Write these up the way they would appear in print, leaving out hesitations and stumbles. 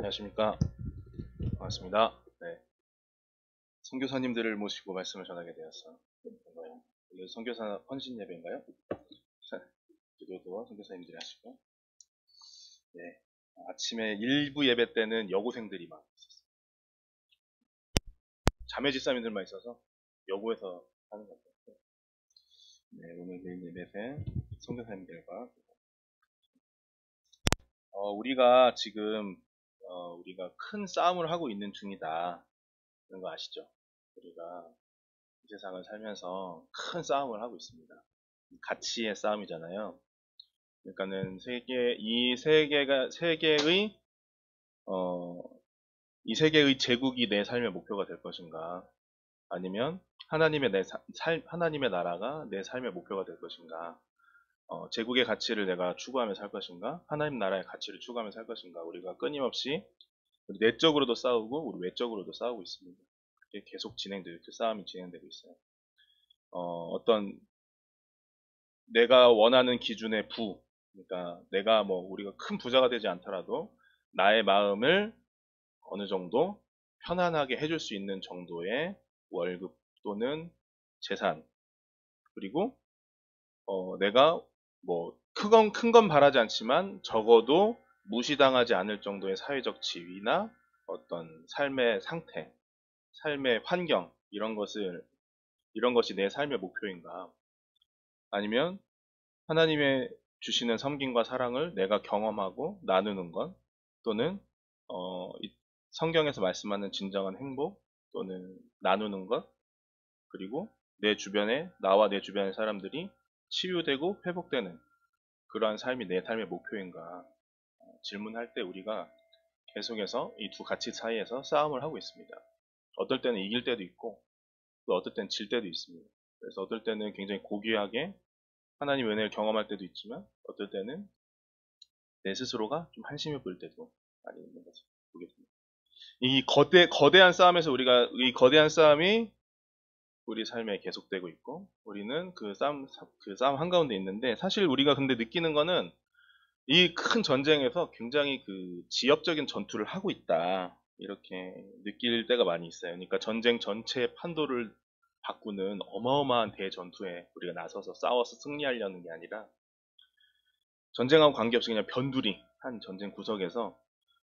안녕하십니까. 반갑습니다. 네. 선교사님들을 모시고 말씀을 전하게 되어서 반가워요. 오늘 선교사 헌신 예배인가요? 자, 기도도 선교사님들이 하시고. 네. 아침에 일부 예배 때는 여고생들이 막 있었어요. 자매 집사님들만 있어서 여고에서 하는 것 같아요. 네, 오늘 메인 예배 때 선교사님들과 우리가 지금 우리가 큰 싸움을 하고 있는 중이다. 그런 거 아시죠? 우리가 이 세상을 살면서 큰 싸움을 하고 있습니다. 가치의 싸움이잖아요. 그러니까는 어, 이 세계의 제국이 내 삶의 목표가 될 것인가? 아니면 하나님의 나라가 내 삶의 목표가 될 것인가? 제국의 가치를 내가 추구하며 살 것인가? 하나님 나라의 가치를 추구하며 살 것인가? 우리가 끊임없이 우리 내적으로도 싸우고 우리 외적으로도 싸우고 있습니다. 이게 계속 그 싸움이 진행되고 있어요. 어떤 내가 원하는 기준의 그러니까 내가 우리가 큰 부자가 되지 않더라도 나의 마음을 어느 정도 편안하게 해줄 수 있는 정도의 월급 또는 재산, 그리고 내가 큰 건 바라지 않지만 적어도 무시당하지 않을 정도의 사회적 지위나 어떤 삶의 상태, 삶의 환경, 이런 것이 내 삶의 목표인가? 아니면 하나님의 주시는 섬김과 사랑을 내가 경험하고 나누는 것, 또는 성경에서 말씀하는 진정한 행복, 또는 나누는 것, 그리고 나와 내 주변의 사람들이 치유되고 회복되는 그러한 삶이 내 삶의 목표인가 질문할 때 우리가 계속해서 이 두 가치 사이에서 싸움을 하고 있습니다. 어떨 때는 이길 때도 있고, 또 어떨 때는 질 때도 있습니다. 그래서 어떨 때는 굉장히 고귀하게 하나님의 은혜를 경험할 때도 있지만, 어떨 때는 내 스스로가 좀 한심해 보일 때도 많이 있는 것을 보겠습니다. 거대한 싸움에서 이 거대한 싸움이 우리 삶에 계속되고 있고, 우리는 그 싸움 한가운데 있는데, 사실 우리가 근데 느끼는 거는 이 큰 전쟁에서 굉장히 그 지역적인 전투를 하고 있다. 이렇게 느낄 때가 많이 있어요. 그러니까 전쟁 전체의 판도를 바꾸는 어마어마한 대전투에 우리가 나서서 싸워서 승리하려는 게 아니라 전쟁하고 관계없이 그냥 변두리 한 전쟁 구석에서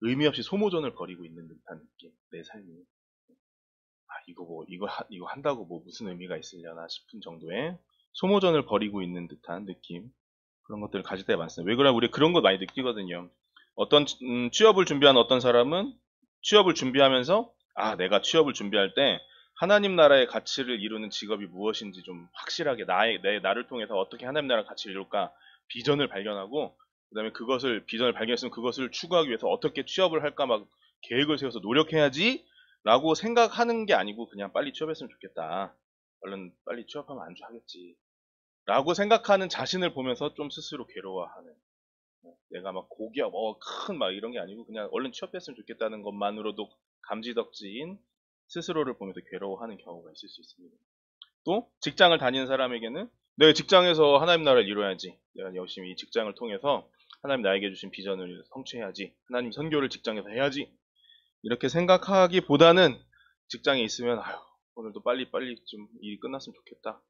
의미 없이 소모전을 벌이고 있는 듯한 느낌, 내 삶이. 이거 한다고 무슨 의미가 있으려나 싶은 정도의 소모전을 벌이고 있는 듯한 느낌. 그런 것들을 가질 때가 많습니다. 왜 그러냐, 우리 그런 거 많이 느끼거든요. 취업을 준비하는 어떤 사람은 취업을 준비하면서, 내가 취업을 준비할 때 하나님 나라의 가치를 이루는 직업이 무엇인지 좀 확실하게 나를 통해서 어떻게 하나님 나라의 가치를 이룰까 비전을 발견하고, 그 다음에 비전을 발견했으면 그것을 추구하기 위해서 어떻게 취업을 할까 막 계획을 세워서 노력해야지 라고 생각하는 게 아니고, 그냥 빨리 취업했으면 좋겠다. 얼른 빨리 취업하면 안주하겠지 라고 생각하는 자신을 보면서 좀 스스로 괴로워하는, 내가 막 고기업 큰 막 이런 게 아니고 그냥 얼른 취업했으면 좋겠다는 것만으로도 감지덕지인 스스로를 보면서 괴로워하는 경우가 있을 수 있습니다. 또 직장을 다니는 사람에게는 내가 직장에서 하나님 나라를 이루어야지, 내가 열심히 이 직장을 통해서 하나님 나에게 주신 비전을 성취해야지, 하나님 선교를 직장에서 해야지, 이렇게 생각하기보다는 직장에 있으면 오늘도 빨리 좀 일이 끝났으면 좋겠다.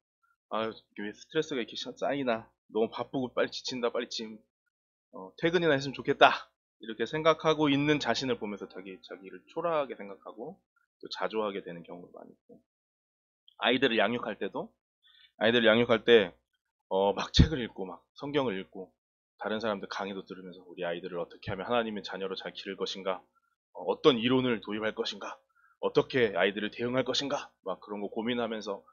왜 스트레스가 이렇게 쌓이나, 너무 바쁘고 빨리 지친다, 빨리 지금 퇴근이나 했으면 좋겠다, 이렇게 생각하고 있는 자신을 보면서 자기를 초라하게 생각하고 또 자조하게 되는 경우가 많이 있고, 아이들을 양육할 때도 막 책을 읽고 막 성경을 읽고 다른 사람들 강의도 들으면서 우리 아이들을 어떻게 하면 하나님의 자녀로 잘 기를 것인가, 어떤 이론을 도입할 것인가, 어떻게 아이들을 대응할 것인가, 막 그런 거 고민하면서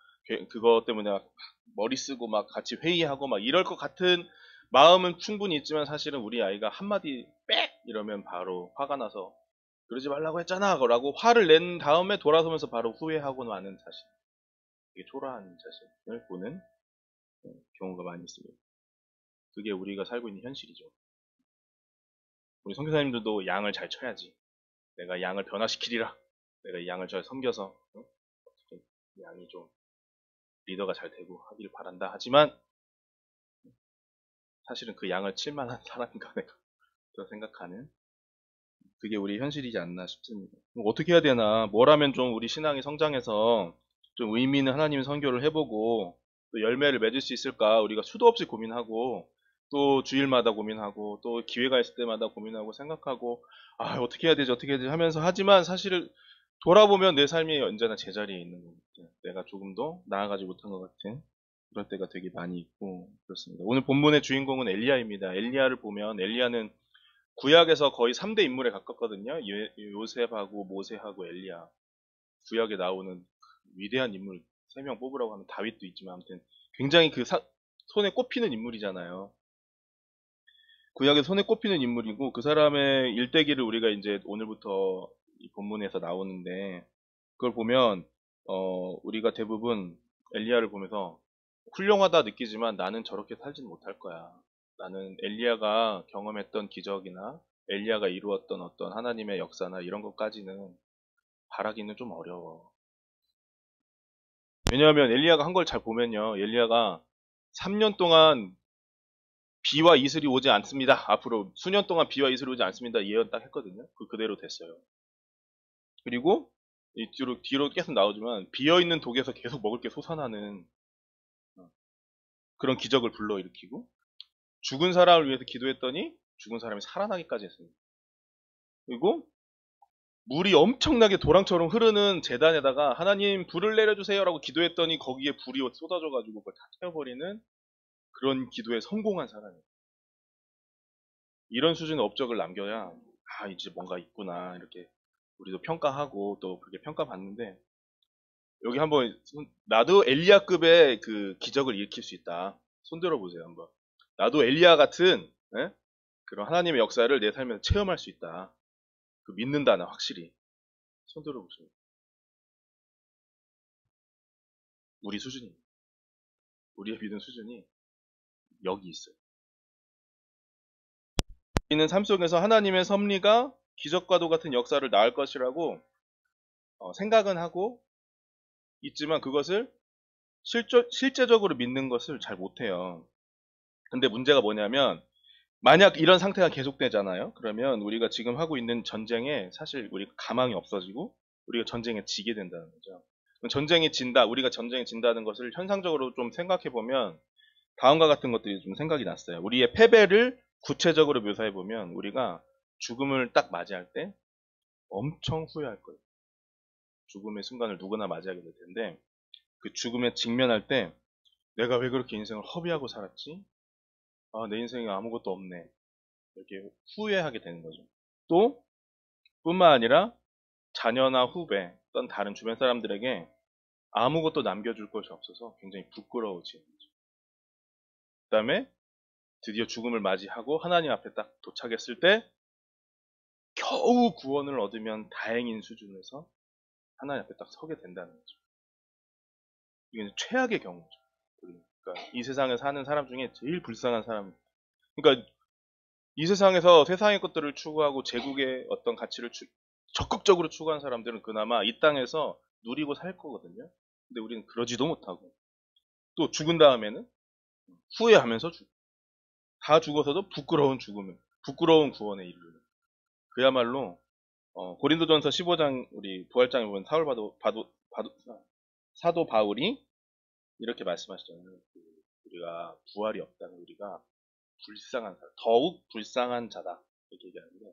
그것 때문에 막 머리 쓰고 막 같이 회의하고 막 이럴 것 같은 마음은 충분히 있지만, 사실은 우리 아이가 한마디 빽 이러면 바로 화가 나서 그러지 말라고 했잖아 라고 화를 낸 다음에 돌아서면서 바로 후회하고 마는 자신, 되게 초라한 자신을 보는 경우가 많이 있습니다. 그게 우리가 살고 있는 현실이죠. 우리 선교사님들도 양을 잘 쳐야지, 내가 양을 변화시키리라, 내가 이 양을 잘 섬겨서 어떻게 이 양이 좀 리더가 잘 되고 하길 바란다 하지만, 사실은 그 양을 칠 만한 사람인가 내가 또 생각하는 그게 우리 현실이지 않나 싶습니다. 어떻게 해야 되나? 뭘 하면 좀 우리 신앙이 성장해서 좀 의미 있는 하나님 선교를 해보고 또 열매를 맺을 수 있을까? 우리가 수도 없이 고민하고 또 주일마다 고민하고 또 기회가 있을 때마다 고민하고 생각하고 아 어떻게 해야 되지 어떻게 해야 되지 하면서 하지만 사실 돌아보면 내 삶이 언제나 제자리에 있는 것 같아요. 내가 조금 더 나아가지 못한 것 같은 그럴 때가 되게 많이 있고 그렇습니다. 오늘 본문의 주인공은 엘리야입니다. 엘리야를 보면 엘리야는 구약에서 거의 3대 인물에 가깝거든요. 요셉하고 모세하고 엘리야. 구약에 나오는 위대한 인물 3명 뽑으라고 하면 다윗도 있지만 아무튼 굉장히 손에 꼽히는 인물이잖아요. 구약에 손에 꼽히는 인물이고 그 사람의 일대기를 우리가 이제 오늘부터 이 본문에서 나오는데 그걸 보면 우리가 대부분 엘리야를 보면서 훌륭하다 느끼지만 나는 저렇게 살진 못할 거야. 나는 엘리야가 경험했던 기적이나 엘리야가 이루었던 어떤 하나님의 역사나 이런 것까지는 바라기는 좀 어려워. 왜냐하면 엘리야가 한 걸 잘 보면요. 엘리야가 3년 동안 비와 이슬이 오지 않습니다. 앞으로 수년 동안 비와 이슬이 오지 않습니다. 예언 딱 했거든요. 그대로 됐어요. 그리고 이 뒤로 계속 나오지만 비어있는 독에서 계속 먹을 게 솟아나는 그런 기적을 불러일으키고 죽은 사람을 위해서 기도했더니 죽은 사람이 살아나기까지 했습니다. 그리고 물이 엄청나게 도랑처럼 흐르는 제단에다가 하나님 불을 내려주세요라고 기도했더니 거기에 불이 쏟아져가지고 그걸 다 태워버리는 그런 기도에 성공한 사람이에요. 이런 수준의 업적을 남겨야 아 이제 뭔가 있구나 이렇게 우리도 평가하고 또 그렇게 평가받는데 여기 한번 나도 엘리야급의 그 기적을 일으킬 수 있다. 손들어 보세요 한번. 나도 엘리야 같은 예? 그런 하나님의 역사를 내 삶에서 체험할 수 있다. 그 믿는다는 확실히 손들어 보세요. 우리 수준이 우리의 믿음 수준이 여기 있어요. 우리는 삶 속에서 하나님의 섭리가 기적과도 같은 역사를 낳을 것이라고 생각은 하고 있지만 그것을 실제적으로 믿는 것을 잘 못해요. 근데 문제가 뭐냐면 만약 이런 상태가 계속되잖아요. 그러면 우리가 지금 하고 있는 전쟁에 사실 우리가 가망이 없어지고 우리가 전쟁에 지게 된다는 거죠. 전쟁에 진다, 우리가 전쟁에 진다는 것을 현상적으로 좀 생각해 보면 다음과 같은 것들이 좀 생각이 났어요. 우리의 패배를 구체적으로 묘사해 보면 우리가 죽음을 딱 맞이할 때 엄청 후회할 거예요. 죽음의 순간을 누구나 맞이하게 될 텐데 그 죽음에 직면할 때 내가 왜 그렇게 인생을 허비하고 살았지? 아, 내 인생에 아무것도 없네. 이렇게 후회하게 되는 거죠. 또 뿐만 아니라 자녀나 후배 또는 다른 주변 사람들에게 아무것도 남겨줄 것이 없어서 굉장히 부끄러워지는 거죠. 그 다음에 드디어 죽음을 맞이하고 하나님 앞에 딱 도착했을 때 겨우 구원을 얻으면 다행인 수준에서 하나님 앞에 딱 서게 된다는 거죠. 이게 최악의 경우죠. 그러니까 이 세상에 사는 사람 중에 제일 불쌍한 사람. 그러니까 이 세상에서 세상의 것들을 추구하고 제국의 어떤 가치를 적극적으로 추구하는 사람들은 그나마 이 땅에서 누리고 살 거거든요. 근데 우리는 그러지도 못하고 또 죽은 다음에는 후회하면서 다 죽어서도 부끄러운 죽음을, 부끄러운 구원에 이르는. 그야말로 고린도전서 15장 우리 부활장에 보면 사도 바울이 이렇게 말씀하시잖아요. 우리가 부활이 없다는 우리가 불쌍한 사람, 더욱 불쌍한 자다 이렇게 얘기하는데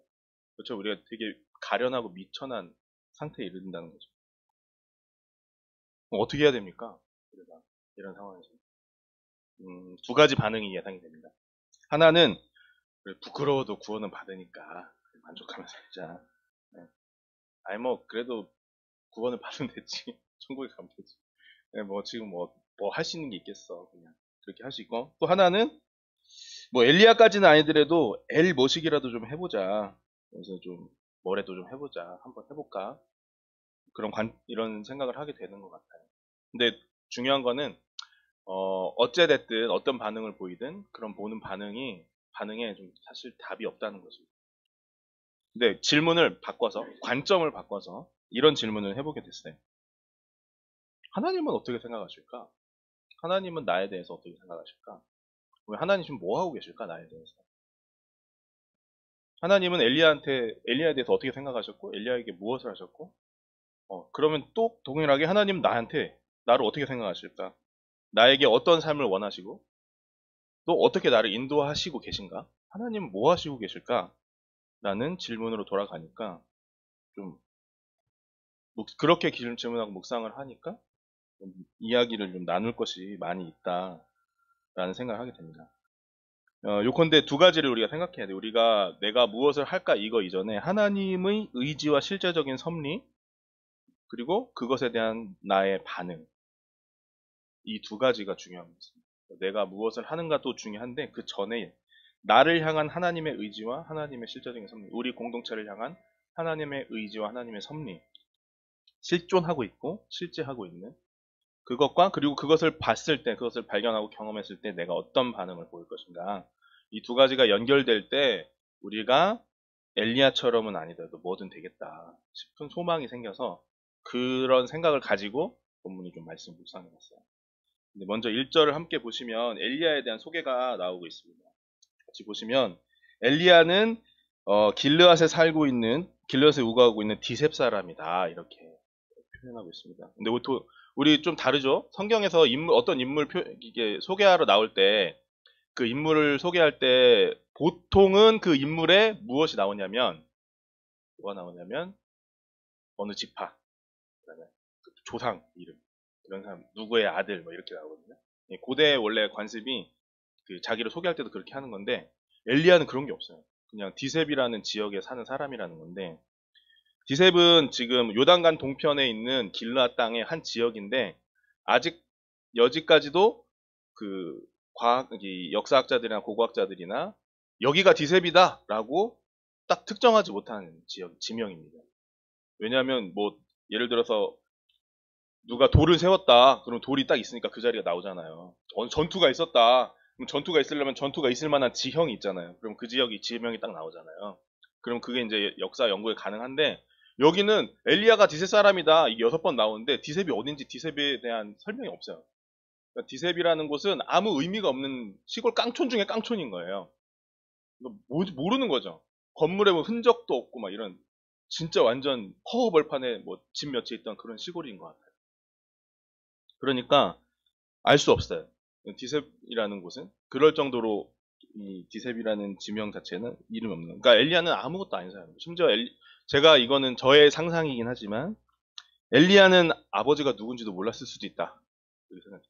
그렇죠. 우리가 되게 가련하고 미천한 상태에 이른다는 거죠. 그럼 어떻게 해야 됩니까? 우리가 이런 상황에서 두 가지 반응이 예상이 됩니다. 하나는 그래, 부끄러워도 구원은 받으니까 만족하면서 살자. 네. 아니 뭐 그래도 구원을 받으면 됐지. 천국에 가면 되지. 네, 뭐 지금 뭐 할 수 있는 게 있겠어. 그냥 그렇게 할 수 있고 또 하나는 뭐 엘리야까지는 아니더라도 엘 모시기라도 좀 해보자. 그래서 좀 뭐라도 좀 해보자. 한번 해볼까. 이런 생각을 하게 되는 것 같아요. 근데 중요한 거는 어째됐든 어떤 반응을 보이든 그런 보는 반응에 좀 사실 답이 없다는 거죠. 근데 질문을 바꿔서 관점을 바꿔서 이런 질문을 해보게 됐어요. 하나님은 어떻게 생각하실까? 하나님은 나에 대해서 어떻게 생각하실까? 하나님 지금 뭐 하고 계실까 나에 대해서? 하나님은 엘리야에 대해서 어떻게 생각하셨고, 엘리야에게 무엇을 하셨고, 그러면 또 동일하게 하나님 나를 어떻게 생각하실까? 나에게 어떤 삶을 원하시고, 또 어떻게 나를 인도하시고 계신가? 하나님은 뭐 하시고 계실까? 라는 질문으로 돌아가니까, 좀, 그렇게 질문하고 묵상을 하니까, 좀 이야기를 좀 나눌 것이 많이 있다라는 생각을 하게 됩니다. 요컨대 두 가지를 우리가 생각해야 돼. 우리가 내가 무엇을 할까 이거 이전에 하나님의 의지와 실제적인 섭리, 그리고 그것에 대한 나의 반응, 이 두 가지가 중요한 것입니다. 내가 무엇을 하는가도 중요한데 그 전에 나를 향한 하나님의 의지와 하나님의 실제적인 섭리, 우리 공동체를 향한 하나님의 의지와 하나님의 섭리, 실존하고 있고 실제하고 있는 그것과 그리고 그것을 봤을 때, 그것을 발견하고 경험했을 때 내가 어떤 반응을 보일 것인가. 이 두 가지가 연결될 때 우리가 엘리야처럼은 아니더라도 뭐든 되겠다 싶은 소망이 생겨서 그런 생각을 가지고 본문을 좀 말씀 묵상해봤어요. 근데 먼저 1절을 함께 보시면 엘리야에 대한 소개가 나오고 있습니다. 같이 보시면 엘리야는 길르앗에 살고 있는 길르앗에 우거하고 있는 디셉 사람이다 이렇게 표현하고 있습니다. 근데 우리 좀 다르죠? 성경에서 어떤 이게 소개하러 나올 때 그 인물을 소개할 때 보통은 그 인물에 무엇이 나오냐면 뭐가 나오냐면 어느 지파, 그다음에 그 조상 이름 이런 사람 누구의 아들 뭐 이렇게 나오거든요. 고대 원래 관습이 그 자기를 소개할 때도 그렇게 하는 건데 엘리야는 그런 게 없어요. 그냥 디셉이라는 지역에 사는 사람이라는 건데 디셉은 지금 요단강 동편에 있는 길르앗 땅의 한 지역인데 아직 여지까지도 그 이 역사학자들이나 고고학자들이나 여기가 디셉이다라고 딱 특정하지 못하는 지명입니다. 왜냐하면 뭐 예를 들어서 누가 돌을 세웠다. 그럼 돌이 딱 있으니까 그 자리가 나오잖아요. 전투가 있었다. 그럼 전투가 있으려면 전투가 있을 만한 지형이 있잖아요. 그럼 그 지역이 지명이 딱 나오잖아요. 그럼 그게 이제 역사 연구에 가능한데 여기는 엘리야가 디셉 사람이다. 이게 6번 나오는데 디셉이 어딘지 디셉에 대한 설명이 없어요. 그러니까 디셉이라는 곳은 아무 의미가 없는 시골 깡촌 중에 깡촌인 거예요. 이거 모르는 거죠. 건물에 뭐 흔적도 없고 막 이런 진짜 완전 허허벌판에 뭐 집 몇 채 있던 그런 시골인 것 같아요. 그러니까 알 수 없어요. 디셉이라는 곳은 그럴 정도로 이 디셉이라는 지명 자체는 이름이 없는. 그러니까 엘리야는 아무것도 아닌 사람이에요. 심지어 제가 이거는 저의 상상이긴 하지만 엘리야는 아버지가 누군지도 몰랐을 수도 있다. 이렇게 생각해요.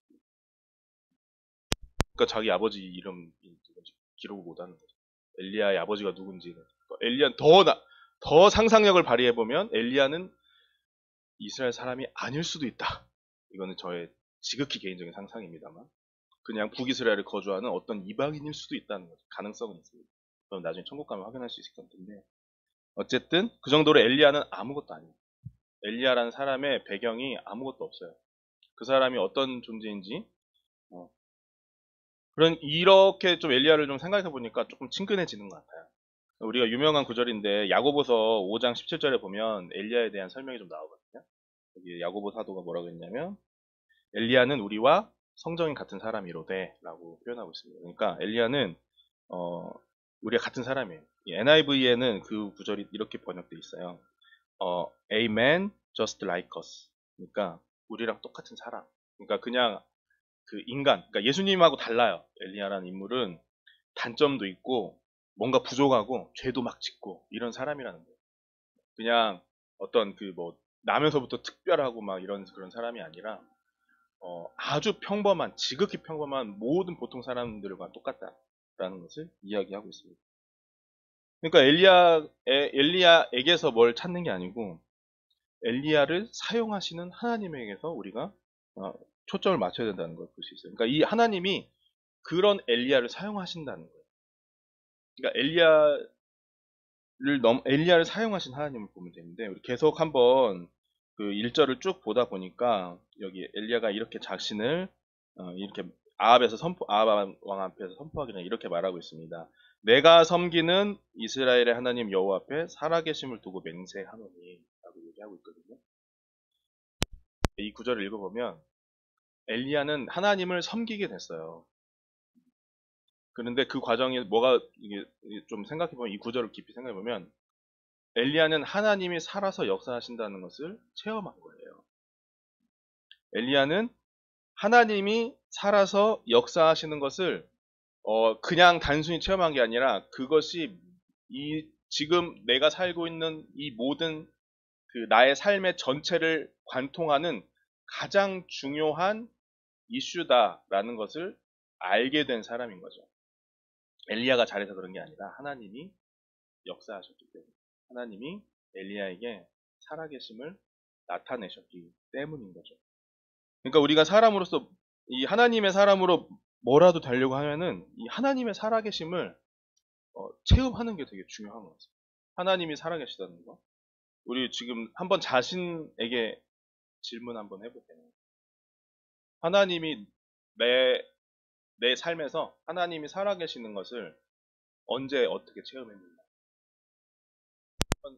그러니까 자기 아버지 이름 누군지 기록을 못하는 거죠. 엘리야의 아버지가 누군지. 그러니까 엘리야 더 상상력을 발휘해 보면 엘리야는 이스라엘 사람이 아닐 수도 있다. 이거는 저의 지극히 개인적인 상상입니다만. 그냥 북이스라엘에 거주하는 어떤 이방인일 수도 있다는 거죠. 가능성은 있습니다. 그럼 나중에 천국 가면 확인할 수 있을 것 같은데 어쨌든 그 정도로 엘리야는 아무것도 아니에요. 엘리야라는 사람의 배경이 아무것도 없어요. 그 사람이 어떤 존재인지 그런 이렇게 좀 엘리야를 좀 생각해 보니까 조금 친근해지는 것 같아요. 우리가 유명한 구절인데 야고보서 5장 17절에 보면 엘리야에 대한 설명이 좀 나오거든요. 여기 야고보 사도가 뭐라고 했냐면 엘리야는 우리와 성정인 같은 사람이로되 라고 표현하고 있습니다. 그러니까 엘리야는 우리가 같은 사람이에요. 이 NIV에는 그 구절이 이렇게 번역되어 있어요. A man just like us. 그러니까 우리랑 똑같은 사람. 그러니까 그냥 그 인간. 그러니까 예수님하고 달라요. 엘리야라는 인물은 단점도 있고 뭔가 부족하고 죄도 막 짓고 이런 사람이라는 거예요. 그냥 어떤 그 뭐 나면서부터 특별하고 막 이런 그런 사람이 아니라 아주 평범한, 지극히 평범한 모든 보통 사람들과 똑같다라는 것을 이야기하고 있습니다. 그러니까 엘리야에게서 뭘 찾는 게 아니고 엘리야를 사용하시는 하나님에게서 우리가 초점을 맞춰야 된다는 걸 볼 수 있어요. 그러니까 이 하나님이 그런 엘리야를 사용하신다는 거예요. 그러니까 엘리야를 사용하신 하나님을 보면 되는데 우리 계속 한번 그 1절을 쭉 보다 보니까 여기 엘리야가 이렇게 자신을 이렇게 아합 왕 앞에서 선포하기 전에 이렇게 말하고 있습니다. 내가 섬기는 이스라엘의 하나님 여호와 앞에 살아계심을 두고 맹세하노니 라고 얘기하고 있거든요. 이 구절을 읽어보면 엘리야는 하나님을 섬기게 됐어요. 그런데 그 과정이 뭐가 이게 좀 생각해보면 이 구절을 깊이 생각해보면 엘리야는 하나님이 살아서 역사하신다는 것을 체험한 거예요. 엘리야는 하나님이 살아서 역사하시는 것을 그냥 단순히 체험한 게 아니라 그것이 이 지금 내가 살고 있는 이 모든 그 나의 삶의 전체를 관통하는 가장 중요한 이슈다라는 것을 알게 된 사람인 거죠. 엘리야가 잘해서 그런 게 아니라 하나님이 역사하셨기 때문에 하나님이 엘리야에게 살아계심을 나타내셨기 때문인 거죠. 그러니까 우리가 사람으로서 이 하나님의 사람으로 뭐라도 되려고 하면은 이 하나님의 살아계심을 체험하는 게 되게 중요한 것 같아요. 하나님이 살아계시다는 거. 우리 지금 한번 자신에게 질문 한번 해볼게요. 하나님이 내 삶에서 하나님이 살아계시는 것을 언제 어떻게 체험했는가?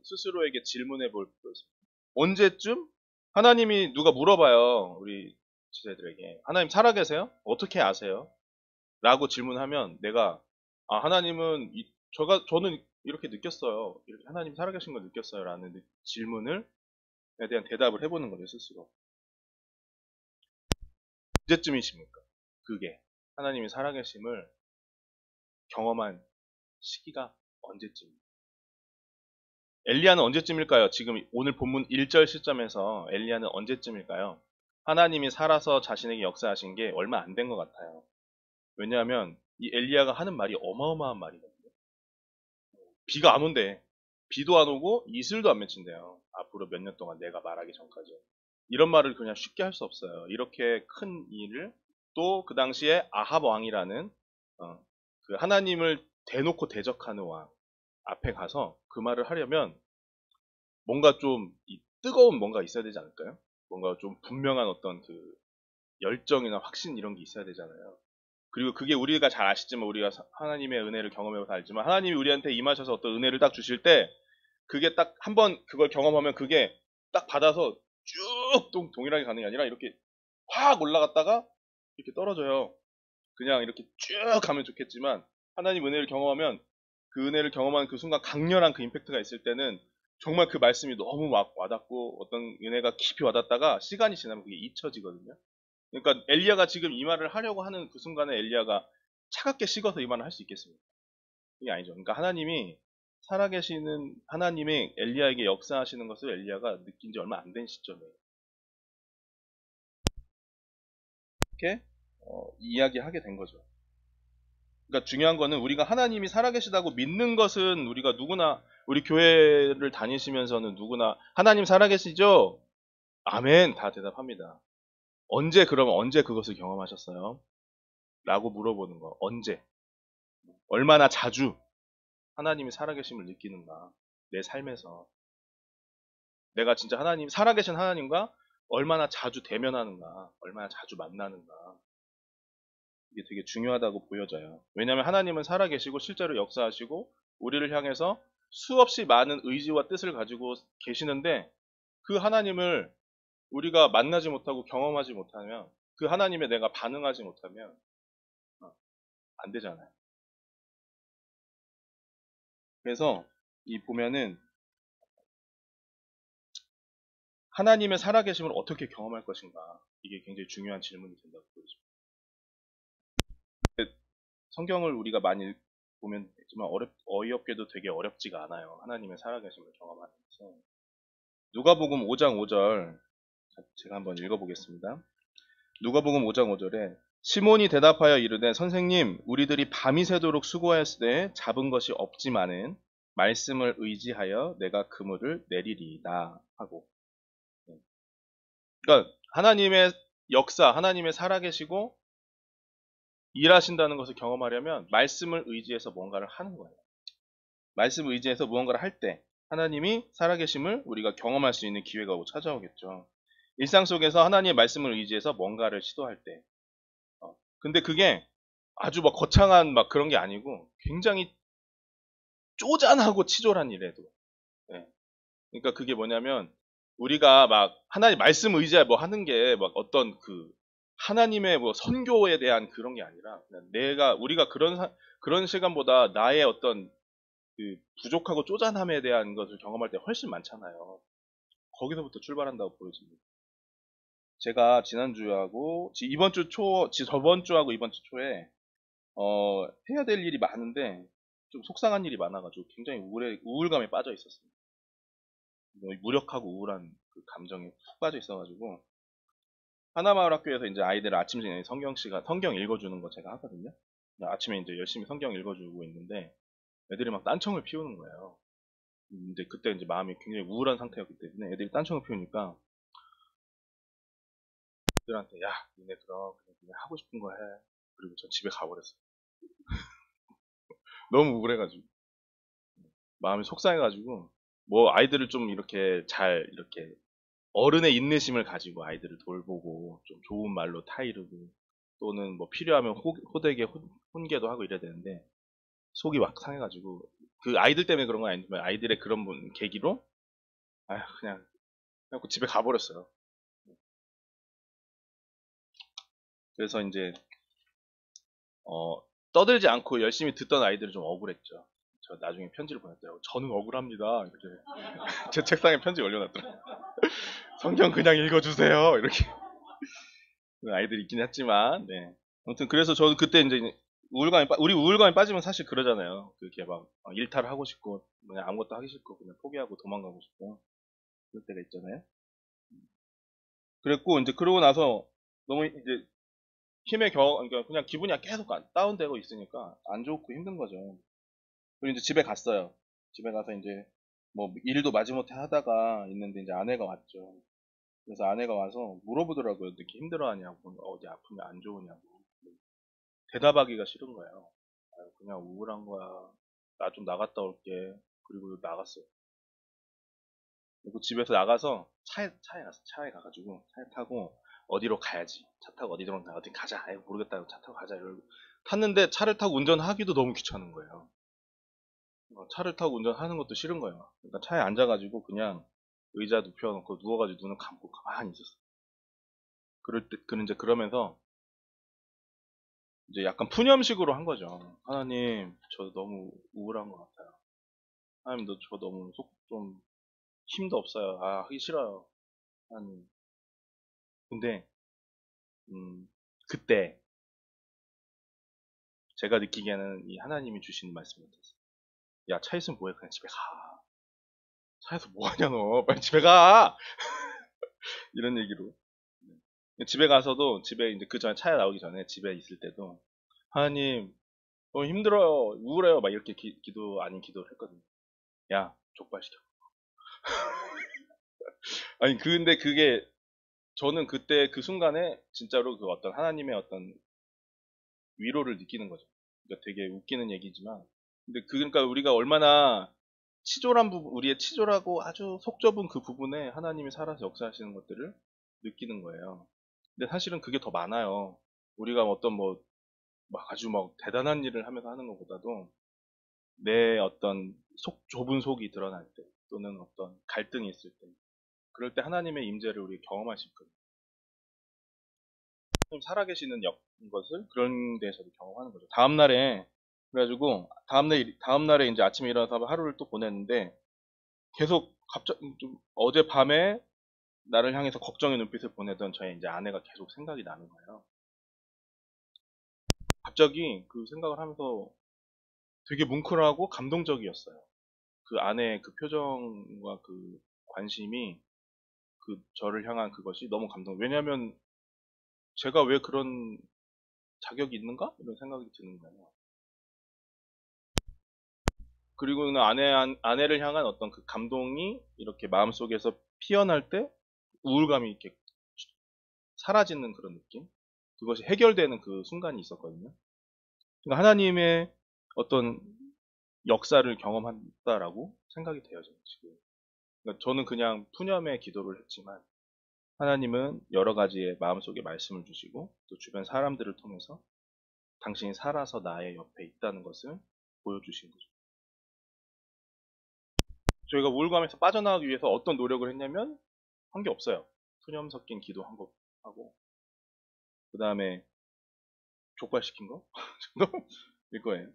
스스로에게 질문해 볼 것 있습니다. 언제쯤? 하나님이 누가 물어봐요. 우리 지체들에게. 하나님 살아계세요? 어떻게 아세요? 라고 질문하면 내가 하나님은 저는 이렇게 느꼈어요. 이렇게 하나님 살아계신 걸 느꼈어요. 라는 질문에 대한 대답을 해보는 거죠. 스스로. 언제쯤이십니까? 그게 하나님이 살아계심을 경험한 시기가 언제쯤입니까? 엘리야는 언제쯤일까요? 지금 오늘 본문 1절 시점에서 엘리야는 언제쯤일까요? 하나님이 살아서 자신에게 역사하신 게 얼마 안 된 것 같아요. 왜냐하면 이 엘리야가 하는 말이 어마어마한 말이거든요. 비가 안 온대. 비도 안 오고 이슬도 안 맺힌대요. 앞으로 몇 년 동안 내가 말하기 전까지. 이런 말을 그냥 쉽게 할 수 없어요. 이렇게 큰 일을 또 그 당시에 아합 왕이라는 그 하나님을 대놓고 대적하는 왕 앞에 가서 그 말을 하려면 뭔가 좀 뜨거운 뭔가 있어야 되지 않을까요? 뭔가 좀 분명한 어떤 그 열정이나 확신 이런 게 있어야 되잖아요. 그리고 그게 우리가 잘 아시지만 우리가 하나님의 은혜를 경험해서 알지만 하나님이 우리한테 임하셔서 어떤 은혜를 딱 주실 때 그게 딱 한번 그걸 경험하면 그게 딱 받아서 쭉 동일하게 가는 게 아니라 이렇게 확 올라갔다가 이렇게 떨어져요. 그냥 이렇게 쭉 가면 좋겠지만 하나님 은혜를 경험하면 그 은혜를 경험하는 그 순간 강렬한 그 임팩트가 있을 때는 정말 그 말씀이 너무 막 와닿고 어떤 은혜가 깊이 와닿다가 시간이 지나면 그게 잊혀지거든요. 그러니까 엘리야가 지금 이 말을 하려고 하는 그 순간에 엘리야가 차갑게 식어서 이 말을 할 수 있겠습니까? 그게 아니죠. 그러니까 하나님이 살아계시는 하나님이 엘리야에게 역사하시는 것을 엘리야가 느낀 지 얼마 안 된 시점이에요. 이렇게 이야기하게 된 거죠. 그러니까 중요한 거는 우리가 하나님이 살아계시다고 믿는 것은 우리가 누구나 우리 교회를 다니시면서는 누구나 하나님 살아계시죠? 아멘 다 대답합니다. 그러면 언제 그것을 경험하셨어요? 라고 물어보는 거. 언제? 얼마나 자주 하나님이 살아계심을 느끼는가? 내 삶에서. 내가 진짜 살아계신 하나님과 얼마나 자주 대면하는가? 얼마나 자주 만나는가? 이게 되게 중요하다고 보여져요. 왜냐하면 하나님은 살아계시고 실제로 역사하시고 우리를 향해서 수없이 많은 의지와 뜻을 가지고 계시는데 그 하나님을 우리가 만나지 못하고 경험하지 못하면 그 하나님에 내가 반응하지 못하면 안 되잖아요. 그래서 이 보면은 하나님의 살아계심을 어떻게 경험할 것인가 이게 굉장히 중요한 질문이 된다고 보여집니다. 성경을 우리가 많이 보면 되지만 어이없게도 되게 어렵지가 않아요. 하나님의 살아계심을 경험하는 것은. 누가복음 5장 5절 제가 한번 읽어보겠습니다. 누가복음 5장 5절에 시몬이 대답하여 이르되 선생님 우리들이 밤이 새도록 수고하였으되 잡은 것이 없지만은 말씀을 의지하여 내가 그물을 내리리이다 하고 그러니까 하나님의 역사, 하나님의 살아계시고 일하신다는 것을 경험하려면 말씀을 의지해서 뭔가를 하는 거예요. 말씀을 의지해서 무언가를 할 때 하나님이 살아계심을 우리가 경험할 수 있는 기회가 찾아오겠죠. 일상 속에서 하나님의 말씀을 의지해서 뭔가를 시도할 때. 근데 그게 아주 막 거창한 막 그런 게 아니고 굉장히 쪼잔하고 치졸한 일에도. 네. 그러니까 그게 뭐냐면 우리가 막 하나님 말씀 의지해 뭐 하는 게 막 어떤 그 하나님의 뭐 선교에 대한 그런 게 아니라 그냥 우리가 그런 시간보다 나의 어떤 그 부족하고 쪼잔함에 대한 것을 경험할 때 훨씬 많잖아요. 거기서부터 출발한다고 보여집니다. 제가 지난주하고 저번 주하고 이번 주 초에 해야 될 일이 많은데 좀 속상한 일이 많아가지고 굉장히 우울감에 빠져 있었습니다. 무력하고 우울한 그 감정에 푹 빠져 있어가지고 하나마을 학교에서 이제 아이들 아침 전에 성경 읽어주는 거 제가 하거든요. 아침에 이제 열심히 성경 읽어주고 있는데 애들이 막 딴청을 피우는 거예요. 이제 그때 이제 마음이 굉장히 우울한 상태였기 때문에 애들이 딴청을 피우니까 애들한테 야 니네 그럼 그냥 하고 싶은 거 해. 그리고 전 집에 가버렸어요. 너무 우울해가지고 마음이 속상해가지고 뭐 아이들을 좀 이렇게 잘 이렇게 어른의 인내심을 가지고 아이들을 돌보고 좀 좋은 말로 타이르고 또는 뭐 필요하면 호되게 혼계도 하고 이래야 되는데 속이 막 상해가지고 그 아이들 때문에 그런 건 아니지만 아이들의 그런 계기로 아휴 그냥 집에 가버렸어요. 그래서 이제 떠들지 않고 열심히 듣던 아이들은 좀 억울했죠. 저 나중에 편지를 보냈더라고. 저는 억울합니다. 이렇게 제 책상에 편지 올려놨더라고. 성경 그냥 읽어주세요. 이렇게 아이들이 있긴 했지만, 네. 아무튼 그래서 저도 그때 이제 우리 우울감에 빠지면 사실 그러잖아요. 그렇게 막 일탈을 하고 싶고 그냥 아무것도 하기 싫고 그냥 포기하고 도망가고 싶고 그럴 때가 있잖아요. 그랬고 이제 그러고 나서 너무 이제 그러니까 그냥 기분이 계속 다운되고 있으니까 안 좋고 힘든 거죠. 그리고 이제 집에 갔어요. 집에 가서 이제 뭐 일도 마지못해 하다가 있는데 이제 아내가 왔죠. 그래서 아내가 와서 물어보더라고요. 이렇게 힘들어하냐고, 어디 아프면 안 좋으냐고. 대답하기가 싫은 거예요. 아유, 그냥 우울한 거야. 나 좀 나갔다 올게. 그리고 나갔어요. 그리고 집에서 나가서 차에 가가지고 차에 타고 어디로 가야지. 차 타고 어디 가자. 아유, 모르겠다. 차 타고 가자. 이러고 탔는데 차를 타고 운전하기도 너무 귀찮은 거예요. 차를 타고 운전하는 것도 싫은 거예요. 그러니까 차에 앉아가지고 그냥 의자 눕혀놓고 누워가지고 눈을 감고 가만히 있었어요. 이제 그러면서 이제 약간 푸념식으로 한 거죠. 하나님, 저 너무 우울한 것 같아요. 하나님, 저 너무 좀 힘도 없어요. 하기 싫어요. 하나님. 근데, 그때 제가 느끼기에는 이 하나님이 주신 말씀이었어요. 야, 차 있으면 뭐해? 그냥 집에 가. 차에서 뭐 하냐, 너. 빨리 집에 가! 이런 얘기로. 집에 가서도, 집에 이제 그 전에 차에 나오기 전에 집에 있을 때도, 하나님, 너무 힘들어요. 우울해요. 막 이렇게 기도, 아닌 기도를 했거든요. 야, 족발시켜. 아니, 근데 그게 저는 그때 그 순간에 진짜로 그 어떤 하나님의 어떤 위로를 느끼는 거죠. 그러니까 되게 웃기는 얘기지만, 근데 그러니까 우리가 얼마나 치졸한 부분, 우리의 치졸하고 아주 속 좁은 그 부분에 하나님이 살아서 역사하시는 것들을 느끼는 거예요. 근데 사실은 그게 더 많아요. 우리가 어떤 막 아주 막 대단한 일을 하면서 하는 것보다도 내 어떤 좁은 속이 드러날 때, 또는 어떤 갈등이 있을 때, 그럴 때 하나님의 임재를 우리 경험할 수 있거든요. 좀 살아계시는 것을 그런 데서도 경험하는 거죠. 다음날에, 그래가지고, 다음날에 이제 아침에 일어나서 하루를 또 보냈는데, 계속 좀 어젯밤에 나를 향해서 걱정의 눈빛을 보내던 저의 이제 아내가 계속 생각이 나는 거예요. 갑자기 그 생각을 하면서 되게 뭉클하고 감동적이었어요. 그 아내의 그 표정과 그 관심이 그 저를 향한 그것이 너무 왜냐면 제가 왜 그런 자격이 있는가? 이런 생각이 드는 거예요. 그리고는 아내를 향한 어떤 그 감동이 이렇게 마음속에서 피어날 때 우울감이 이렇게 사라지는 그런 느낌? 그것이 해결되는 그 순간이 있었거든요. 그러니까 하나님의 어떤 역사를 경험한다라고 생각이 돼요, 저는 지금. 그러니까 저는 그냥 푸념의 기도를 했지만 하나님은 여러 가지의 마음속에 말씀을 주시고 또 주변 사람들을 통해서 당신이 살아서 나의 옆에 있다는 것을 보여주신 거죠. 저희가 우울감에서 빠져나가기 위해서 어떤 노력을 했냐면 한 게 없어요. 푸념 섞인 기도한 거 하고 그 다음에 족발시킨 거 정도일 거예요.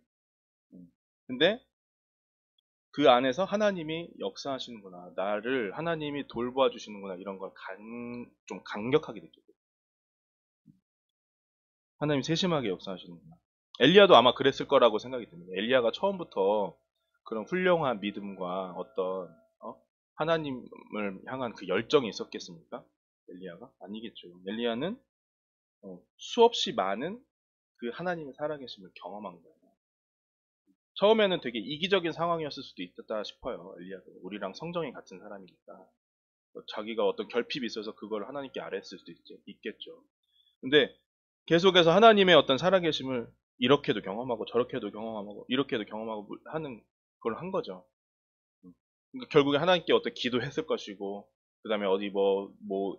근데 그 안에서 하나님이 역사하시는구나, 나를 하나님이 돌보아 주시는구나, 이런 걸 좀 강력하게 느꼈어요. 하나님 세심하게 역사하시는구나. 엘리야도 아마 그랬을 거라고 생각이 듭니다. 엘리야가 처음부터 그런 훌륭한 믿음과 어떤 하나님을 향한 그 열정이 있었겠습니까? 엘리야가? 아니겠죠. 엘리야는 수없이 많은 그 하나님의 살아계심을 경험한 거예요. 처음에는 되게 이기적인 상황이었을 수도 있었다 싶어요. 엘리야도 우리랑 성정이 같은 사람이니까 자기가 어떤 결핍이 있어서 그걸 하나님께 아뢰었을 수도 있겠죠. 근데 계속해서 하나님의 어떤 살아계심을 이렇게도 경험하고 저렇게도 경험하고 이렇게도 경험하고 하는 걸 한 거죠. 그러니까 결국에 하나님께 어떤 기도했을 것이고, 그 다음에 어디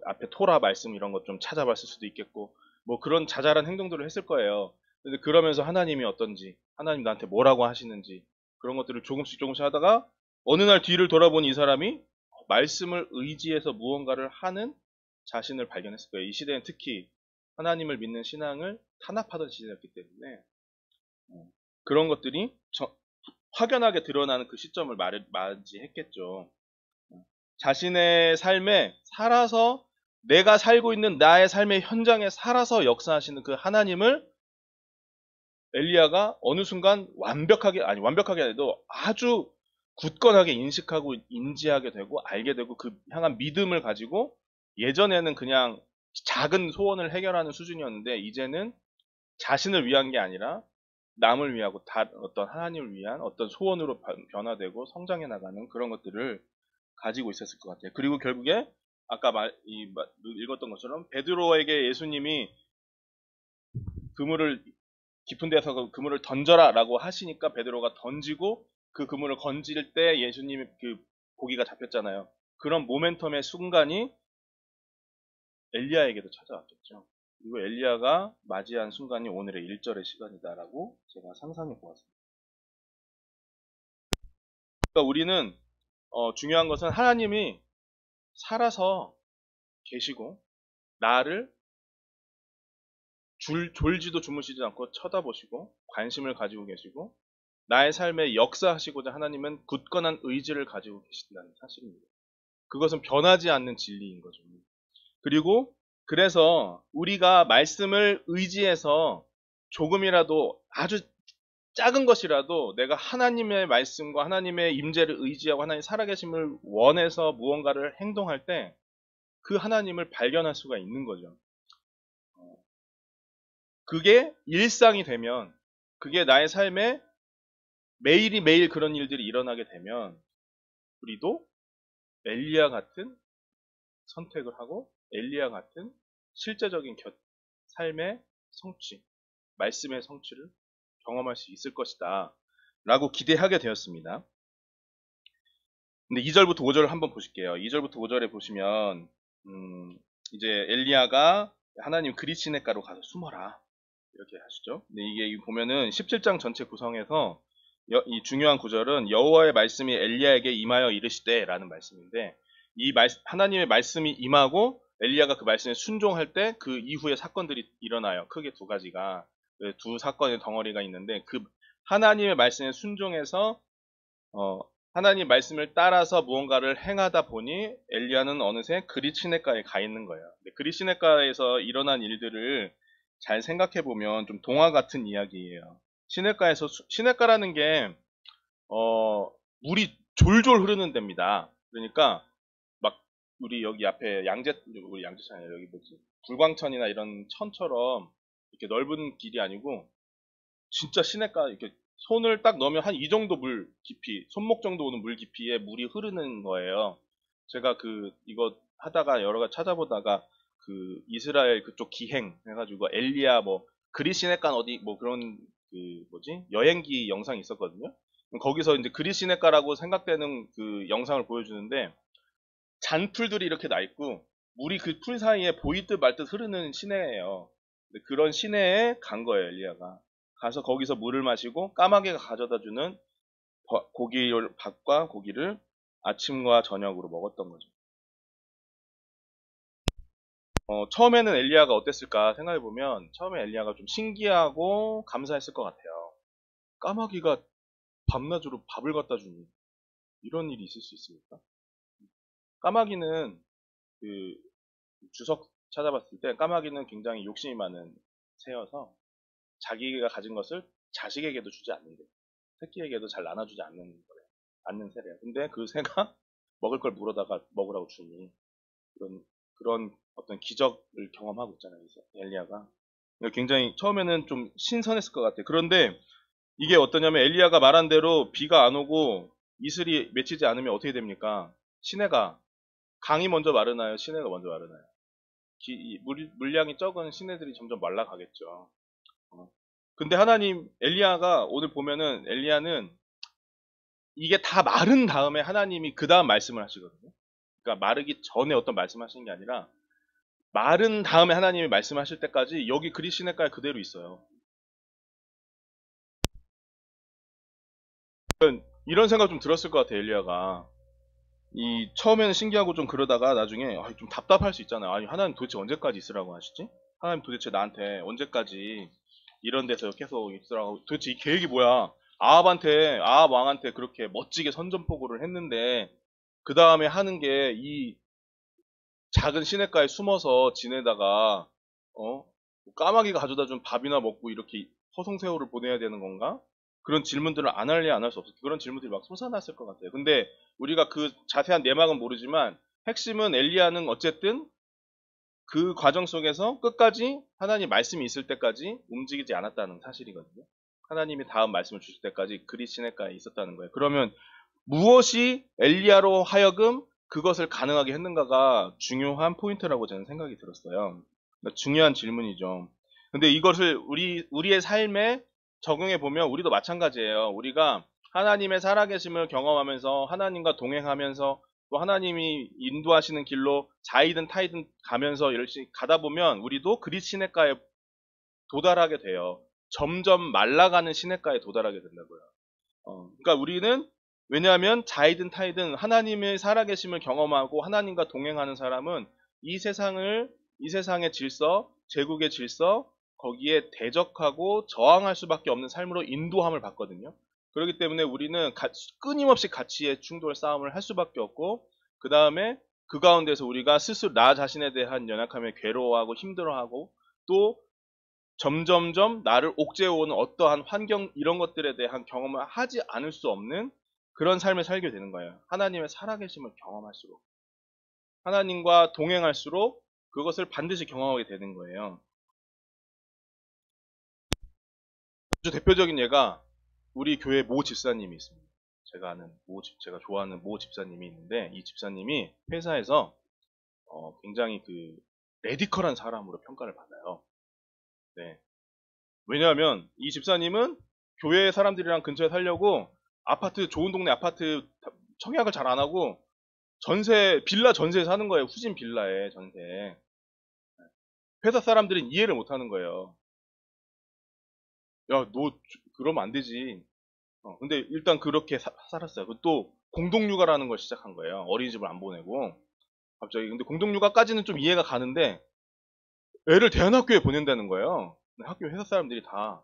앞에 토라 말씀 이런 것 좀 찾아봤을 수도 있겠고, 뭐 그런 자잘한 행동들을 했을 거예요. 근데 그러면서 하나님이 어떤지, 하나님 나한테 뭐라고 하시는지, 그런 것들을 조금씩 조금씩 하다가, 어느 날 뒤를 돌아본 이 사람이 말씀을 의지해서 무언가를 하는 자신을 발견했을 거예요. 이 시대는 특히 하나님을 믿는 신앙을 탄압하던 시대였기 때문에, 그런 것들이 확연하게 드러나는 그 시점을 맞이했겠죠. 자신의 삶에 살아서, 내가 살고 있는 나의 삶의 현장에 살아서 역사하시는 그 하나님을 엘리야가 어느 순간 완벽하게 해도 아주 굳건하게 인식하고 인지하게 되고 알게 되고, 그 향한 믿음을 가지고, 예전에는 그냥 작은 소원을 해결하는 수준이었는데 이제는 자신을 위한 게 아니라 남을 위하고 어떤 하나님을 위한 어떤 소원으로 변화되고 성장해 나가는 그런 것들을 가지고 있었을 것 같아요. 그리고 결국에 아까 읽었던 것처럼 베드로에게 예수님이 그물을 깊은 데서 그 그물을 던져라라고 하시니까 베드로가 던지고, 그 그물을 건질 때 예수님이 그 고기가 잡혔잖아요. 그런 모멘텀의 순간이 엘리야에게도 찾아왔겠죠. 그리고 엘리야가 맞이한 순간이 오늘의 1절의 시간이다라고 제가 상상해 보았습니다. 그러니까 우리는 중요한 것은 하나님이 살아서 계시고 나를 졸지도 주무시지 않고 쳐다보시고 관심을 가지고 계시고, 나의 삶에 역사하시고자 하나님은 굳건한 의지를 가지고 계신다는 사실입니다. 그것은 변하지 않는 진리인 거죠. 그리고 그래서 우리가 말씀을 의지해서 조금이라도, 아주 작은 것이라도 내가 하나님의 말씀과 하나님의 임재를 의지하고 하나님 살아계심을 원해서 무언가를 행동할 때 그 하나님을 발견할 수가 있는 거죠. 그게 일상이 되면, 그게 나의 삶에 매일이 매일 그런 일들이 일어나게 되면, 우리도 엘리야 같은 선택을 하고 엘리야 같은 실제적인 삶의 성취, 말씀의 성취를 경험할 수 있을 것이다 라고 기대하게 되었습니다. 근데 2절부터 5절을 한번 보실게요. 2절부터 5절에 보시면 이제 엘리야가 하나님 그리시네가로 가서 숨어라 이렇게 하시죠. 근데 이게 보면은 17장 전체 구성에서 이 중요한 구절은 여호와의 말씀이 엘리야에게 임하여 이르시되 라는 말씀인데, 하나님의 말씀이 임하고 엘리야가 그 말씀에 순종할 때 그 이후에 사건들이 일어나요. 크게 두 가지가, 두 사건의 덩어리가 있는데, 그 하나님의 말씀에 순종해서 하나님 말씀을 따라서 무언가를 행하다 보니 엘리야는 어느새 그리시네가에 가 있는 거예요. 그리시네가에서 일어난 일들을 잘 생각해 보면 좀 동화 같은 이야기예요. 시냇가라는 게 물이 졸졸 흐르는 데입니다. 그러니까 막 우리 여기 앞에 우리 양재천이 아니라 여기 뭐지? 불광천이나 이런 천처럼 이렇게 넓은 길이 아니고, 진짜 시냇가 이렇게 손을 딱 넣으면 한 이 정도 물 깊이, 손목 정도 오는 물 깊이에 물이 흐르는 거예요. 제가 이거 하다가 여러 가지 찾아보다가 그 이스라엘 그쪽 기행 해가지고 엘리야 그리시네가 어디 그런 여행기 영상이 있었거든요. 거기서 이제 그리시네가라고 생각되는 그 영상을 보여주는데, 잔풀들이 이렇게 나 있고 물이 그 풀 사이에 보이듯 말듯 흐르는 시내예요. 그런 시내에 간 거예요, 엘리야가. 가서 거기서 물을 마시고 까마귀가 가져다 주는 밥과 고기를 아침과 저녁으로 먹었던 거죠. 처음에는 엘리야가 어땠을까 생각해보면 처음에 엘리야가 좀 신기하고 감사했을 것 같아요. 까마귀가 밤낮으로 밥을 갖다 주니 이런 일이 있을 수 있습니까? 까마귀는 그 주석 찾아봤을 때 까마귀는 굉장히 욕심이 많은 새여서 자기가 가진 것을 자식에게도 주지 않는데 새끼에게도 잘 나눠주지 않는 새래요. 근데 그 새가 먹을 걸 물어다가 먹으라고 주니 그런 어떤 기적을 경험하고 있잖아요. 엘리야가. 그러니까 굉장히 처음에는 좀 신선했을 것 같아요. 그런데 이게 어떠냐면 엘리야가 말한 대로 비가 안 오고 이슬이 맺히지 않으면 어떻게 됩니까? 시내가 강이 먼저 마르나요? 시내가 먼저 마르나요? 물량이 적은 시내들이 점점 말라가겠죠. 근데 하나님 엘리야가 오늘 보면은 엘리야는 이게 다 마른 다음에 하나님이 그 다음 말씀을 하시거든요. 그러니까 마르기 전에 어떤 말씀하시는 게 아니라 마른 다음에 하나님이 말씀하실 때까지 여기 그리시네가에 그대로 있어요. 이런 생각 좀 들었을 것 같아요, 엘리야가. 이 처음에는 신기하고 좀 그러다가 나중에 좀 답답할 수 있잖아요. 아니 하나님 도대체 언제까지 있으라고 하시지? 하나님 도대체 나한테 언제까지 이런 데서 계속 있으라고 도대체 이 계획이 뭐야? 아합 왕한테 그렇게 멋지게 선전포고를 했는데 그 다음에 하는 게 이 작은 시냇가에 숨어서 지내다가 까마귀가 가져다 준 밥이나 먹고 이렇게 허송세월을 보내야 되는 건가? 그런 질문들을 안 할래 안 할 수 없어요. 그런 질문들이 막 솟아났을 것 같아요. 근데 우리가 그 자세한 내막은 모르지만 핵심은 엘리야는 어쨌든 그 과정 속에서 끝까지 하나님 말씀이 있을 때까지 움직이지 않았다는 사실이거든요. 하나님이 다음 말씀을 주실 때까지 그리 시냇가에 있었다는 거예요. 그러면 무엇이 엘리야로 하여금 그것을 가능하게 했는가가 중요한 포인트라고 저는 생각이 들었어요. 그러니까 중요한 질문이죠. 근데 이것을 우리의 삶에 적용해 보면 우리도 마찬가지예요. 우리가 하나님의 살아계심을 경험하면서 하나님과 동행하면서 또 하나님이 인도하시는 길로 자이든 타이든 가면서 이렇게 가다 보면 우리도 그리 시냇가에 도달하게 돼요. 점점 말라가는 시냇가에 도달하게 된다고요. 그러니까 우리는 왜냐하면 자이든 타이든 하나님의 살아계심을 경험하고 하나님과 동행하는 사람은 이 세상의 질서, 제국의 질서 거기에 대적하고 저항할 수밖에 없는 삶으로 인도함을 받거든요. 그렇기 때문에 우리는 끊임없이 가치의 충돌 싸움을 할 수밖에 없고 그 다음에 그 가운데서 우리가 스스로 나 자신에 대한 연약함에 괴로워하고 힘들어하고 또 점점점 나를 옥죄어오는 어떠한 환경 이런 것들에 대한 경험을 하지 않을 수 없는 그런 삶을 살게 되는 거예요. 하나님의 살아계심을 경험할수록 하나님과 동행할수록 그것을 반드시 경험하게 되는 거예요. 아주 대표적인 예가 우리 교회 모 집사님이 있습니다. 제가 좋아하는 모 집사님이 있는데 이 집사님이 회사에서 굉장히 그 레디컬한 사람으로 평가를 받아요. 네. 왜냐하면 이 집사님은 교회 사람들이랑 근처에 살려고 좋은 동네 아파트 청약을 잘 안 하고 빌라 전세에 사는 거예요. 후진 빌라에 전세. 회사 사람들은 이해를 못 하는 거예요. 야, 너 그러면 안 되지. 근데 일단 그렇게 살았어요. 또 공동육아라는 걸 시작한 거예요. 어린이집을 안 보내고. 갑자기. 근데 공동육아까지는 좀 이해가 가는데 애를 대안학교에 보낸다는 거예요. 학교 회사 사람들이 다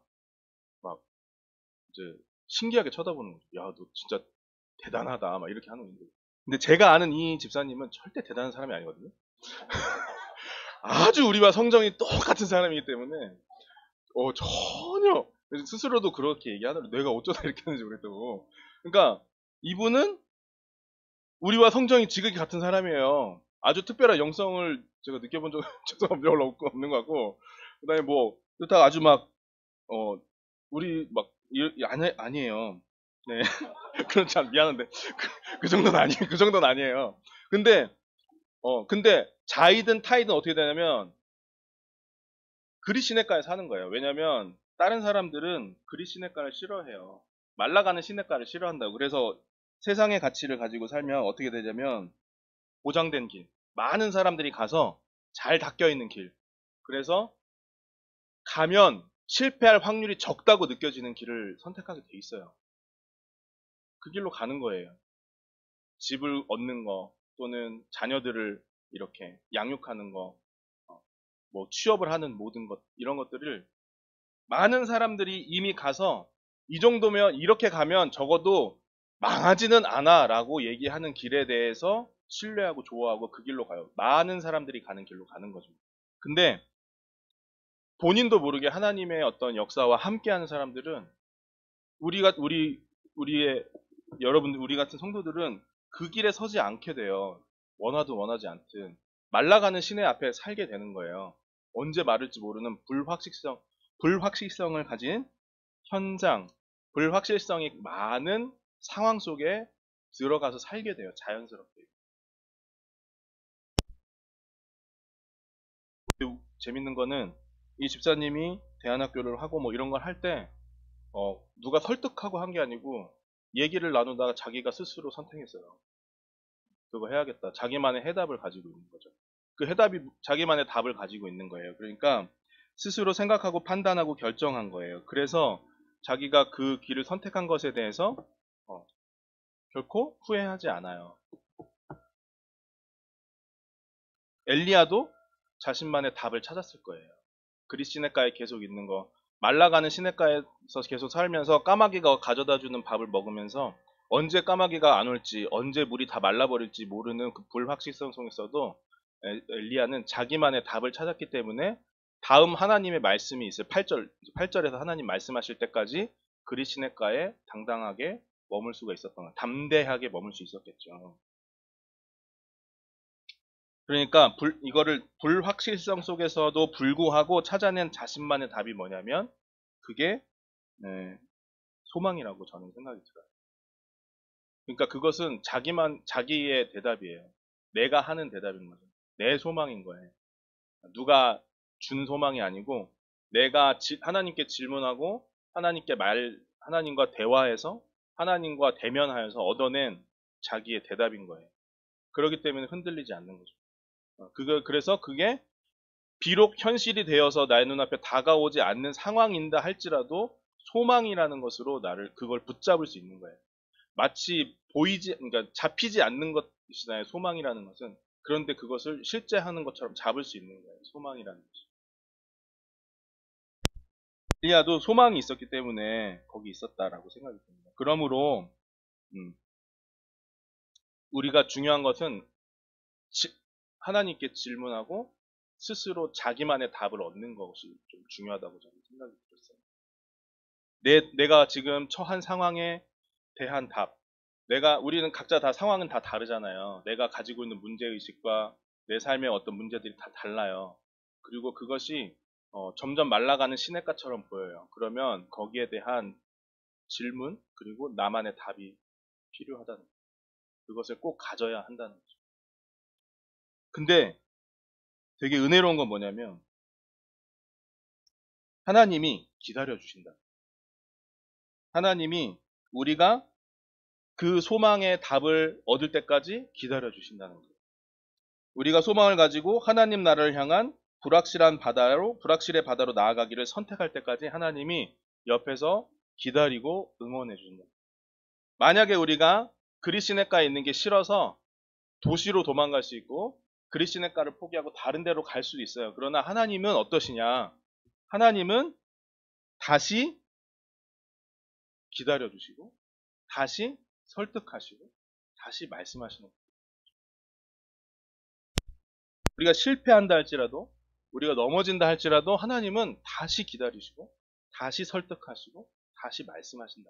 막 이제 신기하게 쳐다보는 거죠. 야, 너 진짜 대단하다. 막 이렇게 하는 건데. 근데 제가 아는 이 집사님은 절대 대단한 사람이 아니거든요. 아주 우리와 성정이 똑같은 사람이기 때문에 전혀 스스로도 그렇게 얘기하더라고. 내가 어쩌다 이렇게 하는지 모르겠다고. 그러니까 이분은 우리와 성정이 지극히 같은 사람이에요. 아주 특별한 영성을 제가 느껴본 적은 별로 없는 것 같고 그다음에 뭐 그렇다고 아주 막 우리 막 아니에요. 네. 그런 참 미안한데 그 정도는 아니에요. 그 정도는 아니에요. 근데 자이든 타이든 어떻게 되냐면 그리 시냇가에 사는 거예요. 왜냐면 다른 사람들은 그리 시냇가를 싫어해요. 말라가는 시냇가를 싫어한다고. 그래서 세상의 가치를 가지고 살면 어떻게 되냐면 보장된 길. 많은 사람들이 가서 잘 닦여 있는 길. 그래서 가면 실패할 확률이 적다고 느껴지는 길을 선택하게 돼 있어요. 그 길로 가는 거예요. 집을 얻는 거 또는 자녀들을 이렇게 양육하는 거 뭐 취업을 하는 모든 것, 이런 것들을 많은 사람들이 이미 가서 이 정도면, 이렇게 가면 적어도 망하지는 않아 라고 얘기하는 길에 대해서 신뢰하고 좋아하고 그 길로 가요. 많은 사람들이 가는 길로 가는 거죠. 근데 본인도 모르게 하나님의 어떤 역사와 함께하는 사람들은 우리의 여러분, 우리 같은 성도들은 그 길에 서지 않게 돼요. 원하든 원하지 않든 말라가는 시내 앞에 살게 되는 거예요. 언제 마를지 모르는 불확실성을 가진 현장, 불확실성이 많은 상황 속에 들어가서 살게 돼요. 자연스럽게. 재밌는 거는 이 집사님이 대안학교를 하고 뭐 이런 걸 할 때 누가 설득하고 한 게 아니고 얘기를 나누다가 자기가 스스로 선택했어요. 그거 해야겠다. 자기만의 해답을 가지고 있는 거죠. 그 해답이 자기만의 답을 가지고 있는 거예요. 그러니까 스스로 생각하고 판단하고 결정한 거예요. 그래서 자기가 그 길을 선택한 것에 대해서 어, 결코 후회하지 않아요. 엘리야도 자신만의 답을 찾았을 거예요. 그리 시냇가에 계속 있는 거, 말라가는 시냇가에서 계속 살면서 까마귀가 가져다주는 밥을 먹으면서 언제 까마귀가 안 올지, 언제 물이 다 말라버릴지 모르는 그 불확실성 속에서도 엘리야는 자기만의 답을 찾았기 때문에 다음 하나님의 말씀이 있어요. 8절에서 하나님 말씀하실 때까지 그리 시냇가에 당당하게 머물 수가 있었던 거예요. 담대하게 머물 수 있었겠죠. 그러니까 이거를 불확실성 속에서도 불구하고 찾아낸 자신만의 답이 뭐냐면 그게 소망이라고 저는 생각이 들어요. 그러니까 그것은 자기의 대답이에요. 내가 하는 대답인 거죠. 내 소망인 거예요. 누가 준 소망이 아니고 내가 하나님께 질문하고 하나님과 대화해서 하나님과 대면하여서 얻어낸 자기의 대답인 거예요. 그렇기 때문에 흔들리지 않는 거죠. 그래서 그게 비록 현실이 되어서 나의 눈앞에 다가오지 않는 상황인다 할지라도 소망이라는 것으로 그걸 붙잡을 수 있는 거예요. 마치 그러니까 잡히지 않는 것이잖아요. 소망이라는 것은. 그런데 그것을 실제 하는 것처럼 잡을 수 있는 거예요. 소망이라는 것이. 엘리야도 소망이 있었기 때문에 거기 있었다라고 생각이 듭니다. 그러므로 우리가 중요한 것은 하나님께 질문하고 스스로 자기만의 답을 얻는 것이 좀 중요하다고 저는 생각이 들었어요. 내가 지금 처한 상황에 대한 답. 우리는 각자 다 상황은 다 다르잖아요. 내가 가지고 있는 문제의식과 내 삶의 어떤 문제들이 다 달라요. 그리고 그것이 점점 말라가는 시냇가처럼 보여요. 그러면 거기에 대한 질문, 그리고 나만의 답이 필요하다는 거죠. 그것을 꼭 가져야 한다는 거죠. 근데 되게 은혜로운 건 뭐냐면 하나님이 기다려 주신다. 하나님이 우리가 그 소망의 답을 얻을 때까지 기다려 주신다는 거예요. 우리가 소망을 가지고 하나님 나라를 향한 불확실의 바다로 나아가기를 선택할 때까지 하나님이 옆에서 기다리고 응원해 주신다. 만약에 우리가 그리시네가에 있는 게 싫어서 도시로 도망갈 수 있고 그리시네가를 포기하고 다른 데로 갈 수도 있어요. 그러나 하나님은 어떠시냐? 하나님은 다시 기다려 주시고 다시 설득하시고 다시 말씀하시는 거예요. 우리가 실패한다 할지라도 우리가 넘어진다 할지라도 하나님은 다시 기다리시고 다시 설득하시고 다시 말씀하신다.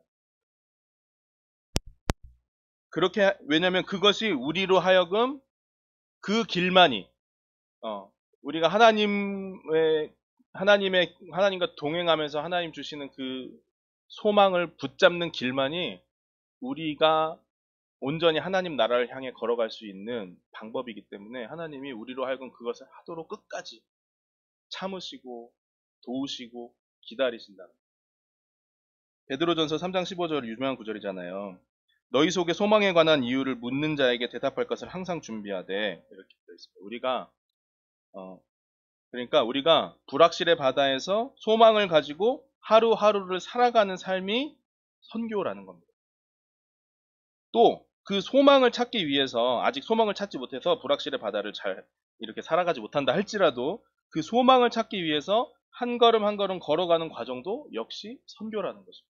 그렇게 왜냐하면 그것이 우리로 하여금 그 길만이 우리가 하나님과 동행하면서 하나님 주시는 그 소망을 붙잡는 길만이 우리가 온전히 하나님 나라를 향해 걸어갈 수 있는 방법이기 때문에 하나님이 우리로 하여금 그것을 하도록 끝까지 참으시고 도우시고 기다리신다. 베드로전서 3장 15절 유명한 구절이잖아요. 너희 속에 소망에 관한 이유를 묻는 자에게 대답할 것을 항상 준비하되 이렇게 되어 있습니다. 그러니까 우리가 불확실의 바다에서 소망을 가지고 하루하루를 살아가는 삶이 선교라는 겁니다. 또 그 소망을 찾기 위해서 아직 소망을 찾지 못해서 불확실의 바다를 잘 이렇게 살아가지 못한다 할지라도 그 소망을 찾기 위해서 한 걸음 한 걸음 걸어가는 과정도 역시 선교라는 거죠.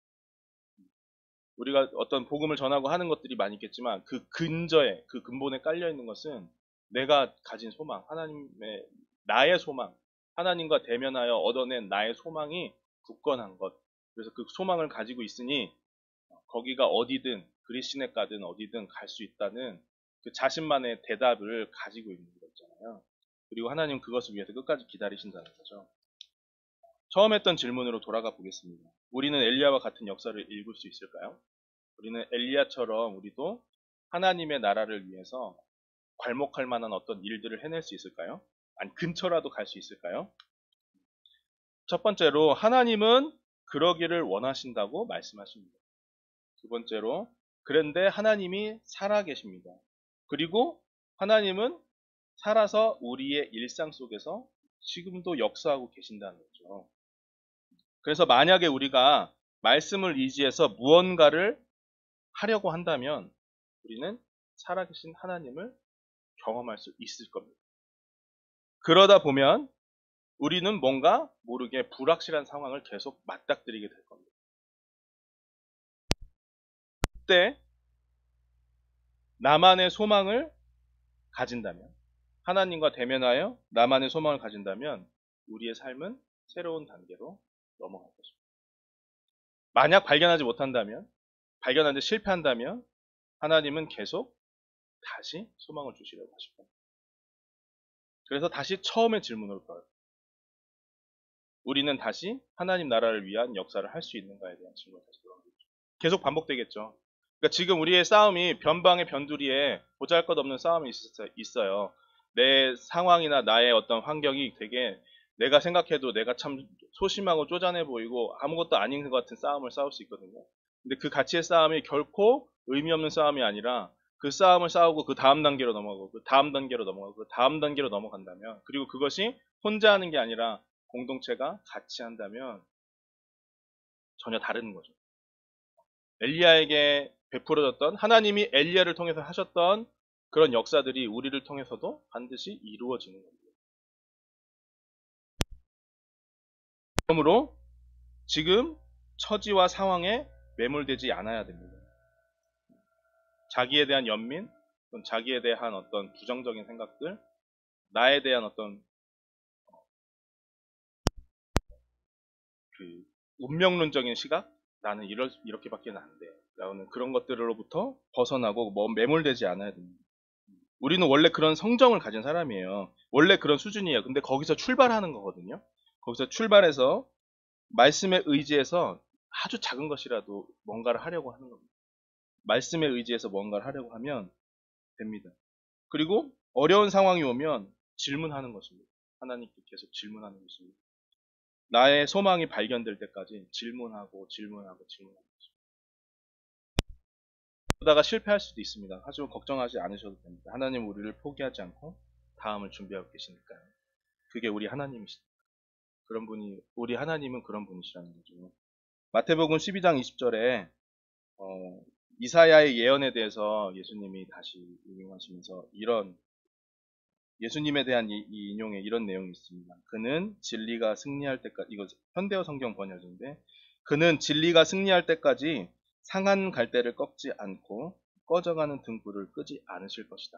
우리가 어떤 복음을 전하고 하는 것들이 많이 있겠지만 그 근저에, 그 근본에 깔려 있는 것은 내가 가진 소망, 하나님의 나의 소망, 하나님과 대면하여 얻어낸 나의 소망이 굳건한 것. 그래서 그 소망을 가지고 있으니 거기가 어디든 그리스네 가든 어디든 갈 수 있다는 그 자신만의 대답을 가지고 있는 거 있잖아요. 그리고 하나님 그것을 위해서 끝까지 기다리신다는 거죠. 처음 했던 질문으로 돌아가 보겠습니다. 우리는 엘리야와 같은 역사를 읽을 수 있을까요? 우리는 엘리야처럼 우리도 하나님의 나라를 위해서 괄목할 만한 어떤 일들을 해낼 수 있을까요? 아니 근처라도 갈 수 있을까요? 첫 번째로 하나님은 그러기를 원하신다고 말씀하십니다. 두 번째로 그런데 하나님이 살아계십니다. 그리고 하나님은 살아서 우리의 일상 속에서 지금도 역사하고 계신다는 거죠. 그래서 만약에 우리가 말씀을 의지해서 무언가를 하려고 한다면 우리는 살아계신 하나님을 경험할 수 있을 겁니다. 그러다 보면 우리는 뭔가 모르게 불확실한 상황을 계속 맞닥뜨리게 될 겁니다. 그때 나만의 소망을 가진다면, 하나님과 대면하여 나만의 소망을 가진다면 우리의 삶은 새로운 단계로 넘어갈 것입니다. 만약 발견하지 못한다면, 발견하는데 실패한다면 하나님은 계속 다시 소망을 주시려고 하실 겁니다. 그래서 다시 처음의 질문으로 돌아가요. 우리는 다시 하나님 나라를 위한 역사를 할 수 있는가에 대한 질문을 다시 돌아가겠죠. 계속 반복되겠죠. 그러니까 지금 우리의 싸움이 변방의 변두리에 보잘것없는 싸움이 있어요. 내 상황이나 나의 어떤 환경이 되게 내가 생각해도 내가 참 소심하고 쪼잔해 보이고 아무것도 아닌 것 같은 싸움을 싸울 수 있거든요. 근데 그 가치의 싸움이 결코 의미 없는 싸움이 아니라 그 싸움을 싸우고 그 다음 단계로 넘어가고 그 다음 단계로 넘어가고 그 다음 단계로 넘어간다면 그리고 그것이 혼자 하는 게 아니라 공동체가 같이 한다면 전혀 다른 거죠. 엘리야에게 베풀어졌던 하나님이 엘리야를 통해서 하셨던 그런 역사들이 우리를 통해서도 반드시 이루어지는 겁니다. 그러므로 지금 처지와 상황에 매몰되지 않아야 됩니다. 자기에 대한 연민, 자기에 대한 어떤 부정적인 생각들, 나에 대한 어떤 그 운명론적인 시각, 나는 이렇게밖에 안 돼. 라는 그런 것들로부터 벗어나고 매몰되지 않아야 됩니다. 우리는 원래 그런 성정을 가진 사람이에요. 원래 그런 수준이에요. 근데 거기서 출발하는 거거든요. 거기서 출발해서 말씀에 의지해서 아주 작은 것이라도 뭔가를 하려고 하는 겁니다. 말씀에 의지해서 뭔가를 하려고 하면 됩니다. 그리고 어려운 상황이 오면 질문하는 것입니다. 하나님께 계속 질문하는 것입니다. 나의 소망이 발견될 때까지 질문하고 질문하고 질문하는 것입니다. 그러다가 실패할 수도 있습니다. 하지만 걱정하지 않으셔도 됩니다. 하나님 우리를 포기하지 않고 다음을 준비하고 계시니까요. 그게 우리 하나님이시다. 그런 분이 우리 하나님은 그런 분이시라는 거죠. 마태복음 12장 20절에 이사야의 예언에 대해서 예수님이 다시 인용하시면서 이런 예수님에 대한 이 인용에 이런 내용이 있습니다. 그는 진리가 승리할 때까지 이거 현대어 성경 번역인데 그는 진리가 승리할 때까지 상한 갈대를 꺾지 않고 꺼져가는 등불을 끄지 않으실 것이다.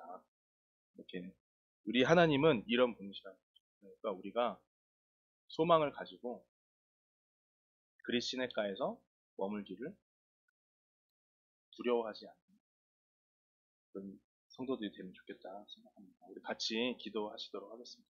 이렇게 우리 하나님은 이런 분이시다. 그러니까 우리가 소망을 가지고 그리스 시내가에서 머물기를 두려워하지 않는 그런 성도들이 되면 좋겠다 생각합니다. 우리 같이 기도하시도록 하겠습니다.